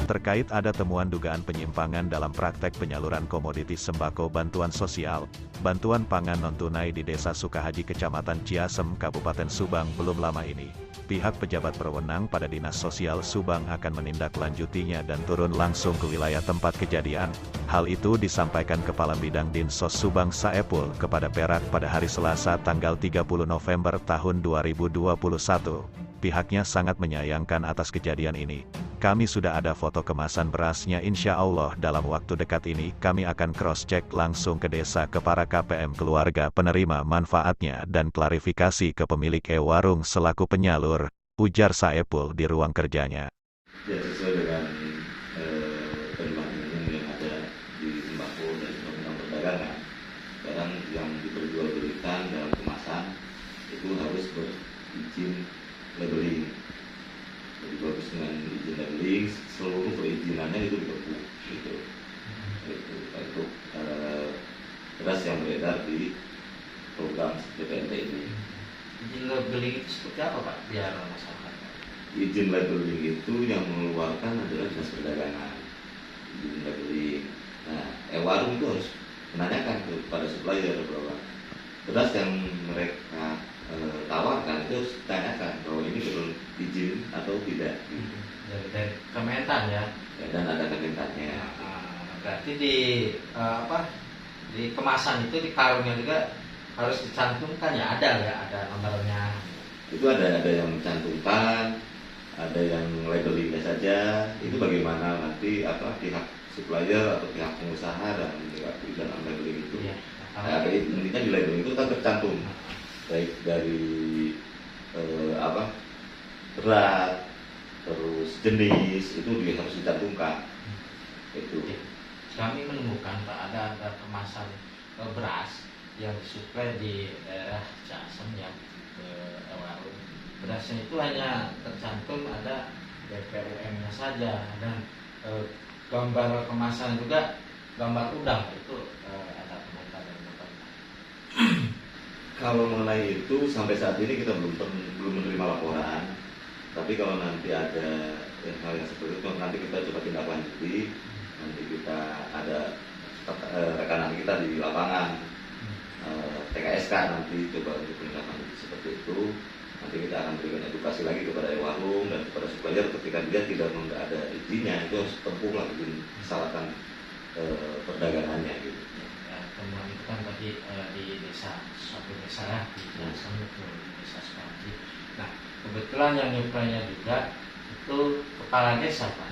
Terkait ada temuan dugaan penyimpangan dalam praktek penyaluran komoditi sembako bantuan sosial, bantuan pangan non-tunai di Desa Sukahaji Kecamatan Ciasem, Kabupaten Subang belum lama ini. Pihak pejabat berwenang pada Dinas Sosial Subang akan menindaklanjutinya dan turun langsung ke wilayah tempat kejadian. Hal itu disampaikan Kepala Bidang Dinsos Subang Saepul kepada Perak pada hari Selasa tanggal 30 November tahun 2021. Pihaknya sangat menyayangkan atas kejadian ini. Kami sudah ada foto kemasan berasnya, insya Allah dalam waktu dekat ini kami akan cross-check langsung ke desa ke para KPM keluarga penerima manfaatnya dan klarifikasi ke pemilik warung selaku penyalur, ujar Saepul di ruang kerjanya. Ya, sesuai dengan perundang-undangan yang ada di sembako dan undang-undang perdagangan, barang yang diperjualbelikan dalam kemasan itu harus berizin labeling. Jadi bagus dengan izin labeling, seluruh perizinannya itu dikepung gitu. Untuk beras yang beredar di program BPNT ini. Izin labeling itu seperti apa Pak? Biar masyarakat. Izin labeling itu yang mengeluarkan adalah Dinas Perdagangan. Izin labeling. Nah, warung itu harus menanyakan kepada supplier bahwa beras yang mereka tawarkan itu harus ditanyakan bahwa ini perlu izin atau tidak. Dari Kementan ya. Dan ada kementannya. Berarti di di kemasan itu, di karungnya juga harus dicantumkan ya, ada nomornya. Itu ada yang mencantumkan, ada yang labelingnya saja. Itu bagaimana nanti pihak supplier atau pihak pengusaha dan dalam labeling itu. Ya, intinya di labeling itu kan tercantum baik dari berat, terus jenis itu dia harus dicantumkan. Itu. Kami menemukan Pak ada kemasan beras yang disuplai di daerah Ciasem yang ke warung. Berasnya itu hanya tercantum ada BPUM-nya saja dan gambar kemasan juga gambar udang itu ada komentar dari Bapak. Kalau mengenai itu sampai saat ini kita belum menerima laporan. Tapi kalau nanti ada hal yang seperti itu nanti kita coba tindak lanjuti. Nanti kita ada rekanan kita di lapangan TKSK nanti coba untuk tindak lanjuti seperti itu. Nanti kita akan berikan edukasi lagi kepada warung dan kepada supplier ketika dia tidak ada izinnya itu harus tempuh lagi persyaratan perdagangannya gitu. Temuan itu kan tadi di suatu desa ya, di Ciasem itu di Desa Sukahaji. Nah, kebetulan yang nyuplainya juga itu kepala desa Pak.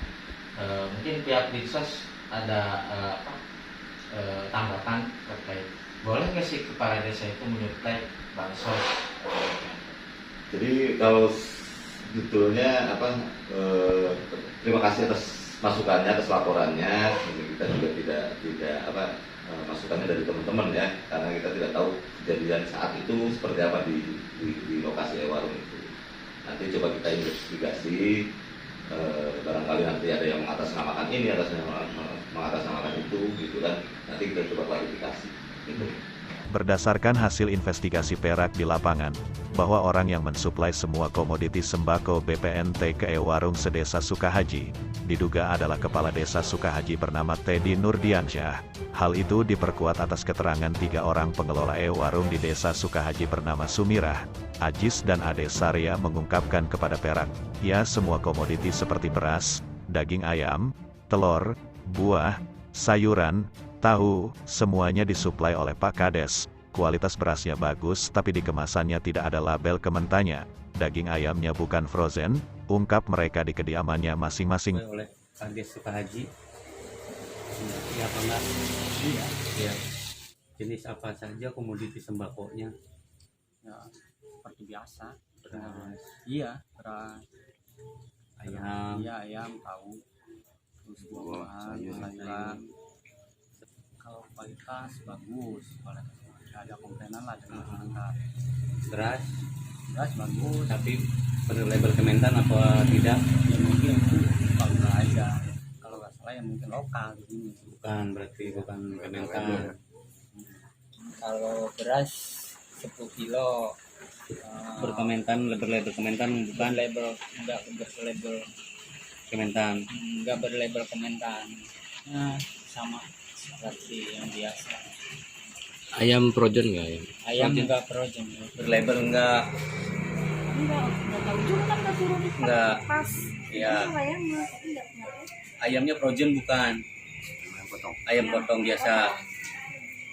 Mungkin pihak Dinsos ada tanggapan terkait boleh nggak sih kepala desa itu menyuplai bansos? Jadi kalau sebetulnya terima kasih atas masukannya, atas laporannya. Kita juga tidak masukannya dari teman-teman ya, karena kita tidak tahu kejadian saat itu seperti apa di lokasi warung itu. Nanti coba kita investigasi, barangkali nanti ada yang mengatasnamakan ini, mengatasnamakan itu, gitu kan. Nanti kita coba klarifikasi. Gitu. Berdasarkan hasil investigasi Perak di lapangan, bahwa orang yang mensuplai semua komoditi sembako BPNT ke warung sedesa Sukahaji, diduga adalah Kepala Desa Sukahaji bernama Teddy Nurdiansyah. Hal itu diperkuat atas keterangan 3 orang pengelola warung di Desa Sukahaji bernama Sumirah, Ajis dan Ade Sarya mengungkapkan kepada Perak, ya semua komoditi seperti beras, daging ayam, telur, buah, sayuran, tahu, semuanya disuplai oleh Pak Kades. Kualitas berasnya bagus tapi di kemasannya tidak ada label Kementannya. Daging ayamnya bukan frozen, ungkap mereka di kediamannya masing-masing. Oleh Kades Sukahaji. Iya apa enggak? Iya. Ya. Jenis apa saja komoditi sembakonya? Ya, seperti biasa. Beras, Iya, beras. ayam, Iya, ayam, tahu. Terus buah-buahan, sayuran. Kalau kualitas bagus, kualitas nggak ada komplainan lah dari masyarakat. beras, Beras bagus, tapi berlabel Kementan apa tidak? ya mungkin itu kalau nggak aja. Kalau nggak salah ya mungkin lokal di sini. Bukan, berarti bukan Kementan. Kalau beras 10 kilo Berkementan, berlabel Kementan bukan? label enggak berlabel Kementan. Nggak berlabel Kementan. Nah, sama seperti yang biasa. Ayam projon nggak ya? Ayam Projen. enggak projen. Berlabel enggak? Enggak tahu juga kan nggak suruh Enggak. pas. Iya. Itu ayamnya, tapi enggak kenapa. Ayamnya projen bukan? Ayam potong biasa.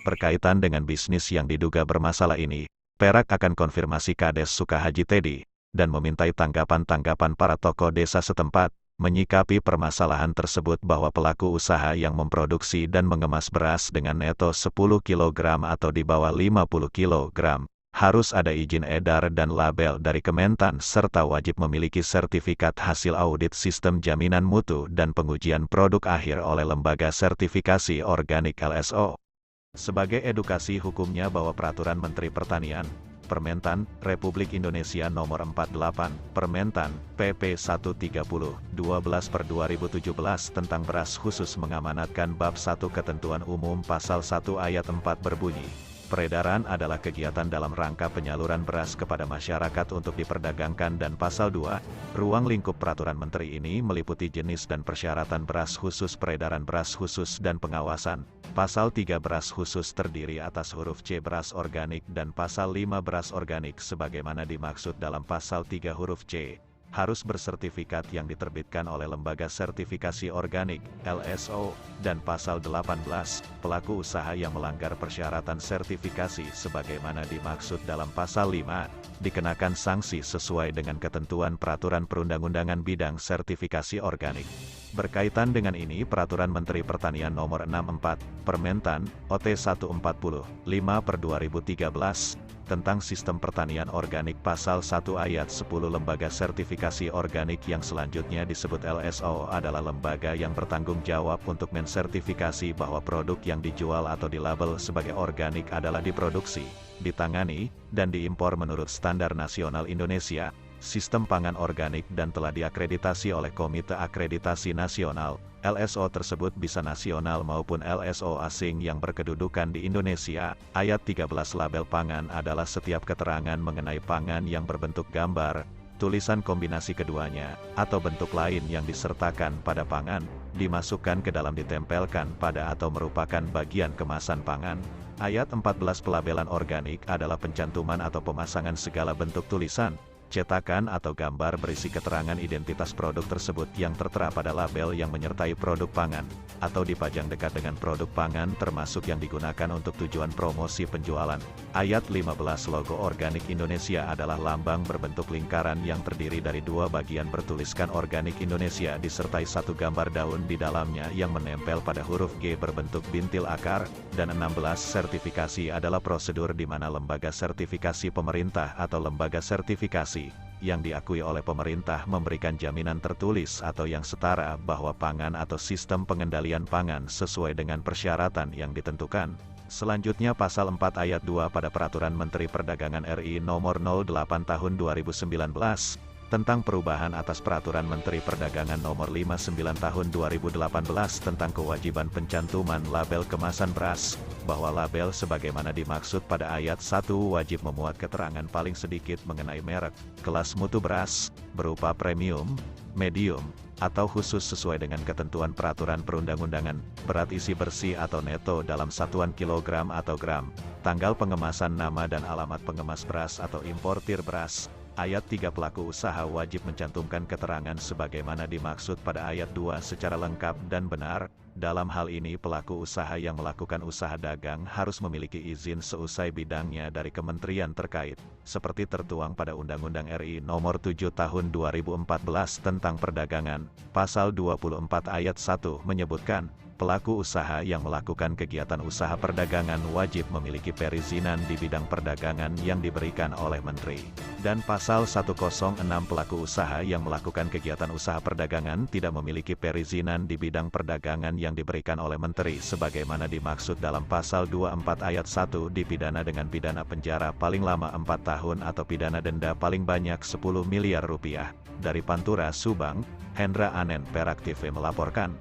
Berkaitan dengan bisnis yang diduga bermasalah ini, Perak akan konfirmasi Kades Sukahaji Teddy, dan memintai tanggapan-tanggapan para tokoh desa setempat, menyikapi permasalahan tersebut bahwa pelaku usaha yang memproduksi dan mengemas beras dengan neto 10 kg atau di bawah 50 kg, harus ada izin edar dan label dari Kementan serta wajib memiliki sertifikat hasil audit sistem jaminan mutu dan pengujian produk akhir oleh Lembaga Sertifikasi Organik LSO. Sebagai edukasi hukumnya bahwa Peraturan Menteri Pertanian, Permentan, Republik Indonesia Nomor 48, Permentan, PP 130/12/2017 tentang beras khusus mengamanatkan Bab 1 Ketentuan Umum Pasal 1 Ayat 4 berbunyi, peredaran adalah kegiatan dalam rangka penyaluran beras kepada masyarakat untuk diperdagangkan dan Pasal 2, ruang lingkup Peraturan Menteri ini meliputi jenis dan persyaratan beras khusus peredaran beras khusus dan pengawasan. Pasal 3 beras khusus terdiri atas huruf C beras organik dan Pasal 5 beras organik sebagaimana dimaksud dalam Pasal 3 huruf C, harus bersertifikat yang diterbitkan oleh Lembaga Sertifikasi Organik, LSO, dan Pasal 18, pelaku usaha yang melanggar persyaratan sertifikasi sebagaimana dimaksud dalam Pasal 5, dikenakan sanksi sesuai dengan ketentuan Peraturan Perundang-undangan Bidang Sertifikasi Organik. Berkaitan dengan ini Peraturan Menteri Pertanian Nomor 64, Permentan, OT 140/5/2013, tentang Sistem Pertanian Organik Pasal 1 Ayat 10 Lembaga Sertifikasi Organik yang selanjutnya disebut LSO adalah lembaga yang bertanggung jawab untuk mensertifikasi bahwa produk yang dijual atau dilabel sebagai organik adalah diproduksi, ditangani, dan diimpor menurut Standar Nasional Indonesia, Sistem Pangan Organik dan telah diakreditasi oleh Komite Akreditasi Nasional. LSO tersebut bisa nasional maupun LSO asing yang berkedudukan di Indonesia. Ayat 13 label pangan adalah setiap keterangan mengenai pangan yang berbentuk gambar, tulisan kombinasi keduanya, atau bentuk lain yang disertakan pada pangan, dimasukkan ke dalam ditempelkan pada atau merupakan bagian kemasan pangan. Ayat 14 pelabelan organik adalah pencantuman atau pemasangan segala bentuk tulisan, cetakan atau gambar berisi keterangan identitas produk tersebut yang tertera pada label yang menyertai produk pangan, atau dipajang dekat dengan produk pangan termasuk yang digunakan untuk tujuan promosi penjualan. Ayat 15 logo organik Indonesia adalah lambang berbentuk lingkaran yang terdiri dari dua bagian bertuliskan organik Indonesia disertai satu gambar daun di dalamnya yang menempel pada huruf G berbentuk bintil akar, dan 16 sertifikasi adalah prosedur di mana lembaga sertifikasi pemerintah atau lembaga sertifikasi yang diakui oleh pemerintah memberikan jaminan tertulis atau yang setara bahwa pangan atau sistem pengendalian pangan sesuai dengan persyaratan yang ditentukan. Selanjutnya Pasal 4 Ayat 2 pada Peraturan Menteri Perdagangan RI Nomor 08 Tahun 2019 tentang perubahan atas Peraturan Menteri Perdagangan Nomor 59 Tahun 2018 tentang kewajiban pencantuman label kemasan beras, bahwa label sebagaimana dimaksud pada ayat 1 wajib memuat keterangan paling sedikit mengenai merek, kelas mutu beras, berupa premium, medium, atau khusus sesuai dengan ketentuan peraturan perundang-undangan, berat isi bersih atau neto dalam satuan kilogram atau gram, tanggal pengemasan nama dan alamat pengemas beras atau importir beras. Ayat 3 pelaku usaha wajib mencantumkan keterangan sebagaimana dimaksud pada ayat 2 secara lengkap dan benar. Dalam hal ini pelaku usaha yang melakukan usaha dagang harus memiliki izin seusai bidangnya dari kementerian terkait, seperti tertuang pada Undang-Undang RI Nomor 7 Tahun 2014 tentang Perdagangan. Pasal 24 Ayat 1 menyebutkan, pelaku usaha yang melakukan kegiatan usaha perdagangan wajib memiliki perizinan di bidang perdagangan yang diberikan oleh Menteri. Dan Pasal 106 pelaku usaha yang melakukan kegiatan usaha perdagangan tidak memiliki perizinan di bidang perdagangan yang diberikan oleh Menteri sebagaimana dimaksud dalam Pasal 24 Ayat 1 dipidana dengan pidana penjara paling lama 4 tahun atau pidana denda paling banyak 10 miliar rupiah. Dari Pantura, Subang, Hendra Anen, Perak TV melaporkan.